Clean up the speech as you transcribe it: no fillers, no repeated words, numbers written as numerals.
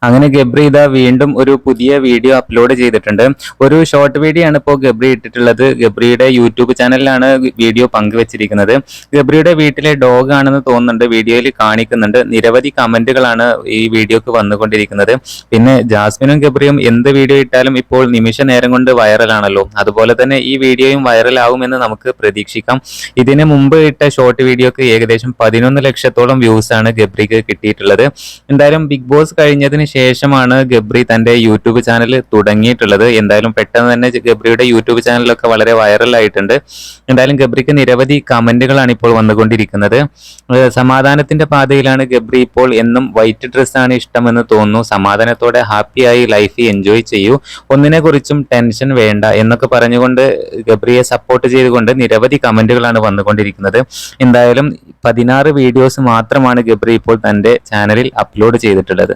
അങ്ങനെ ഗബ്രി ഇതാ വീണ്ടും ഒരു പുതിയ വീഡിയോ അപ്ലോഡ് ചെയ്തിട്ടുണ്ട്. ഒരു ഷോർട്ട് വീഡിയോ ആണ് ഇപ്പോൾ ഗബ്രി ഇട്ടിട്ടുള്ളത്. ഗബ്രിയുടെ യൂട്യൂബ് ചാനലിലാണ് വീഡിയോ പങ്കുവച്ചിരിക്കുന്നത്. ഗബ്രിയുടെ വീട്ടിലെ ഡോഗ് ആണെന്ന് തോന്നുന്നുണ്ട്, വീഡിയോയിൽ കാണിക്കുന്നുണ്ട്. നിരവധി കമന്റുകളാണ് ഈ വീഡിയോക്ക് വന്നുകൊണ്ടിരിക്കുന്നത്. പിന്നെ ജാസ്മിനും ഗബ്രിയും എന്ത് വീഡിയോ ഇട്ടാലും ഇപ്പോൾ നിമിഷ നേരം കൊണ്ട് വൈറലാണല്ലോ, അതുപോലെ തന്നെ ഈ വീഡിയോയും വൈറലാവുമെന്ന് നമുക്ക് പ്രതീക്ഷിക്കാം. ഇതിന് മുമ്പ് ഇട്ട ഷോർട്ട് വീഡിയോക്ക് ഏകദേശം 11 ലക്ഷത്തോളം വ്യൂസ് ആണ് ഗബ്രിക്ക് കിട്ടിയിട്ടുള്ളത്. എന്തായാലും ബിഗ് ബോസ് കഴിഞ്ഞതിന് ശേഷമാണ് ഗബ്രി തന്റെ യൂട്യൂബ് ചാനൽ തുടങ്ങിയിട്ടുള്ളത്. എന്തായാലും പെട്ടെന്ന് തന്നെ ഗബ്രിയുടെ യൂട്യൂബ് ചാനലൊക്കെ വളരെ വൈറലായിട്ടുണ്ട്. എന്തായാലും ഗബ്രിക്ക് നിരവധി കമന്റുകളാണ് ഇപ്പോൾ വന്നുകൊണ്ടിരിക്കുന്നത്. സമാധാനത്തിന്റെ പാതയിലാണ് ഗബ്രി ഇപ്പോൾ, എന്നും വൈറ്റ് ഡ്രസ്സാണ് ഇഷ്ടമെന്ന് തോന്നുന്നു, സമാധാനത്തോടെ ഹാപ്പിയായി ലൈഫ് എൻജോയ് ചെയ്യൂ, ഒന്നിനെ കുറിച്ചും ടെൻഷൻ വേണ്ട എന്നൊക്കെ പറഞ്ഞുകൊണ്ട് ഗബ്രിയെ സപ്പോർട്ട് ചെയ്തുകൊണ്ട് നിരവധി കമന്റുകളാണ് വന്നുകൊണ്ടിരിക്കുന്നത്. എന്തായാലും 16 വീഡിയോസ് മാത്രമാണ് ഗബ്രി ഇപ്പോൾ തന്റെ ചാനലിൽ അപ്ലോഡ് ചെയ്തിട്ടുള്ളത്.